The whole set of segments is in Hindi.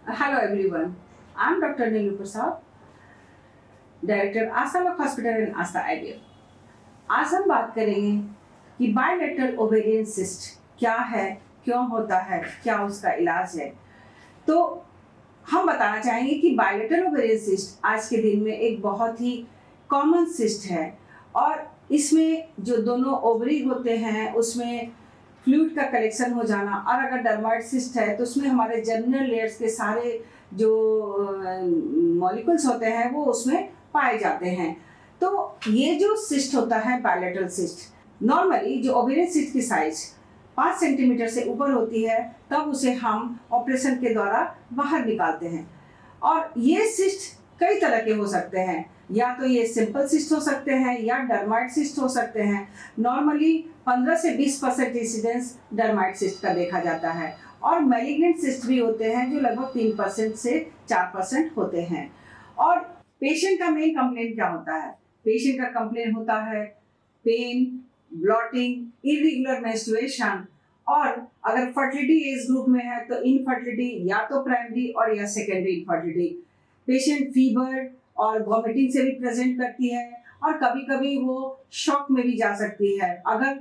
Hello everyone, I am Dr. Neelu Prasad, director Aastha lock hospital and Aastha IVF. आज हम बात करेंगे कि बायलेटरल ओवेरियन सिस्ट क्या है, क्यों होता है, क्या उसका इलाज है। तो हम बताना चाहेंगे कि बायलेटरल ओवेरियन सिस्ट आज के दिन में एक बहुत ही कॉमन सिस्ट है और इसमें जो दोनों ओवरी होते हैं उसमें फ्लूइड का कलेक्शन हो जाना, और अगर डर्माइड सिस्ट है तो उसमें हमारे जर्मिनल लेयर्स के सारे जो मॉलिक्यूल्स होते हैं वो उसमें पाए जाते हैं। तो ये जो सिस्ट होता है बायलेटरल सिस्ट, नॉर्मली जो ओवेरियन सिस्ट की साइज 5 सेंटीमीटर से ऊपर होती है तब उसे हम ऑपरेशन के द्वारा बाहर निकालते हैं। और ये सिस्ट कई तरह के हो सकते हैं, या तो ये सिंपल सिस्ट हो सकते हैं या डर्माइड सिस्ट हो सकते हैं। नॉर्मली 15 से 20% इंसिडेंस डर्माइड सिस्ट का देखा जाता है, और मैलिग्नेंट सिस्ट भी होते हैं जो लगभग 3% से 4% होते हैं। और पेशेंट का मेन कंप्लेन क्या होता है? पेशेंट का कंप्लेन होता है पेन, ब्लॉटिंग, इरेगुलर मेंस्ट्रुएशन, और अगर फर्टिलिटी एज ग्रुप में है तो इनफर्टिलिटी, या तो प्राइमरी और या सेकेंडरी इनफर्टिलिटी। पेशेंट फीवर और वॉमिटिंग से भी प्रेजेंट करती है, और कभी कभी वो शॉक में भी जा सकती है अगर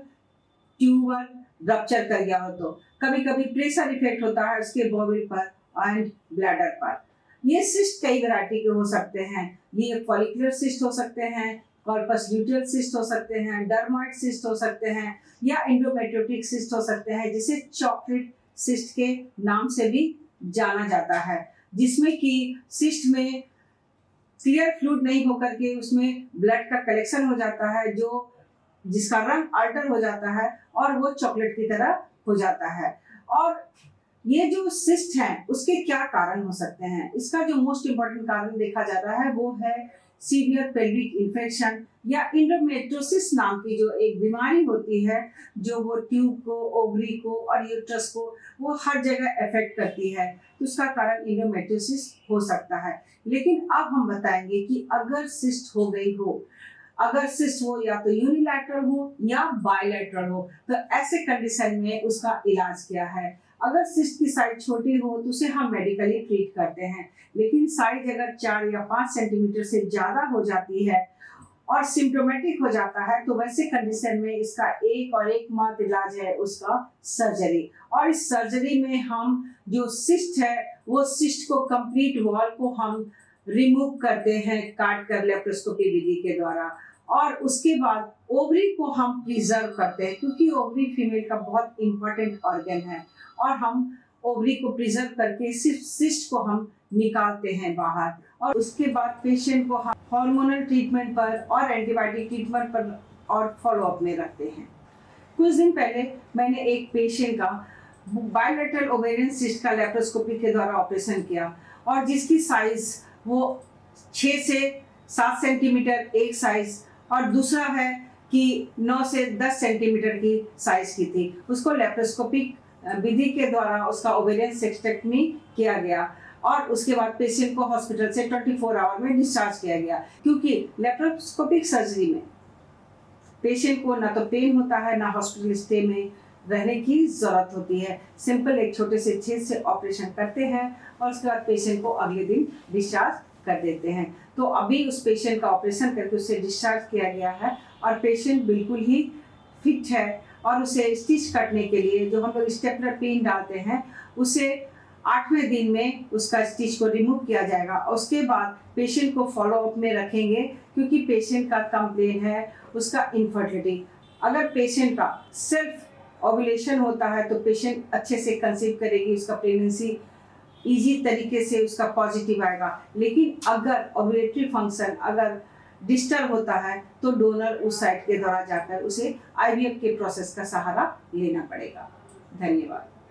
ट्यूबर रप्चर कर गया हो तो। कभी कभी प्रेशर इफेक्ट होता है उसके बॉबल पर एंड ब्लैडर पर। ये सिस्ट कई वैरायटी के हो सकते हैं। ये फॉलिकुलर सिस्ट हो सकते हैं, कॉर्पस ल्यूटियल सिस्ट हो सकते हैं, डर्माइड सिस्ट हो सकते हैं, या एंडोमेट्रियोटिक सिस्ट हो सकते हैं, जिसे चॉकलेट सिस्ट के नाम से भी जाना जाता है, जिसमें कि सिस्ट में क्लियर फ्लूइड नहीं होकर के उसमें ब्लड का कलेक्शन हो जाता है, जो जिसका रंग अल्टर हो जाता है और वो चॉकलेट की तरह हो जाता है। और ये जो सिस्ट है उसके क्या कारण हो सकते हैं? इसका जो मोस्ट इम्पोर्टेंट कारण देखा जाता है वो है सीवियर पेल्विक इन्फेक्शन, या इंडोमेट्रियोसिस नाम की जो एक बीमारी होती है, जो वो ट्यूब को, ओवरी को और यूट्रस को वो हर जगह अफेक्ट करती है। तो उसका कारण इंडोमेट्रियोसिस हो सकता है। लेकिन अब हम बताएंगे कि अगर सिस्ट हो गई हो, अगर सिस्ट हो या तो यूनिलैटरल हो या बायलैटरल हो, तो ऐसे कंडीशन में उसका इलाज क्या है? अगर सिस्ट की साइज छोटी हो तो उसे हम मेडिकली ट्रीट करते हैं, लेकिन साइज अगर 4 या 5 सेंटीमीटर से ज्यादा हो जाती है और सिम्टोमेटिक हो जाता है तो वैसे कंडीशन में इसका एकमात्र इलाज है उसका सर्जरी। और इस सर्जरी में हम जो सिस्ट है वो सिस्ट को कंप्लीट वॉल को हम रिमूव करते हैं काट कर लेप्रोस्कोपी विधि के द्वारा, और उसके बाद ओवरी को हम प्रिजर्व करते हैं, क्योंकि ओवरी फीमेल का बहुत इंपॉर्टेंट ऑर्गन है, और हम ओवरी को प्रिजर्व करके सिर्फ सिस्ट को हम निकालते हैं बाहर। और उसके बाद पेशेंट को हम हार्मोनल ट्रीटमेंट पर और एंटीबायोटिक ट्रीटमेंट पर और फॉलोअप में रखते हैं। कुछ दिन पहले मैंने एक पेशेंट का बायलेटरल ओवेरियन सिस्ट का लेप्रोस्कोपी के द्वारा ऑपरेशन किया, और जिसकी साइज वो 6 से 7 सेंटीमीटर एक साइज, और दूसरा है कि 9 से 10 सेंटीमीटर की साइज की थी। उसको लेप्रोस्कोपिक विधि के द्वारा उसका ओवेरियन सेक्सटेक्टमी किया गया, और उसके बाद पेशेंट को हॉस्पिटल से 24 आवर में डिस्चार्ज किया गया, क्योंकि लेप्रोस्कोपिक सर्जरी में पेशेंट को ना तो पेन होता है ना हॉस्पिटल स्टे में रहने की जरूरत होती है। सिंपल एक छोटे से छेद से ऑपरेशन करते हैं और उसके बाद पेशेंट को अगले दिन डिस्चार्ज कर देते हैं। तो अभी उस पेशेंट का ऑपरेशन करके उसे डिस्चार्ज किया गया है, और पेशेंट बिल्कुल ही फिट है, और उसे स्टिच कटने के लिए जो हम लोग स्टेपलर पिन डालते हैं उसे 8वें दिन में उसका स्टिच को रिमूव किया जाएगा। उसके बाद पेशेंट को फॉलोअप में रखेंगे, क्योंकि पेशेंट का कंप्लेन है उसका इनफर्टिलिटी। अगर पेशेंट का सेल्फ ओव्यूलेशन होता है तो पेशेंट अच्छे से कंसीव करेगी, उसका प्रेगनेंसी इजी तरीके से उसका पॉजिटिव आएगा। लेकिन अगर ओव्यूलेटरी फंक्शन अगर डिस्टर्ब होता है तो डोनर उस साइट के द्वारा जाकर उसे आईवीएफ के प्रोसेस का सहारा लेना पड़ेगा। धन्यवाद।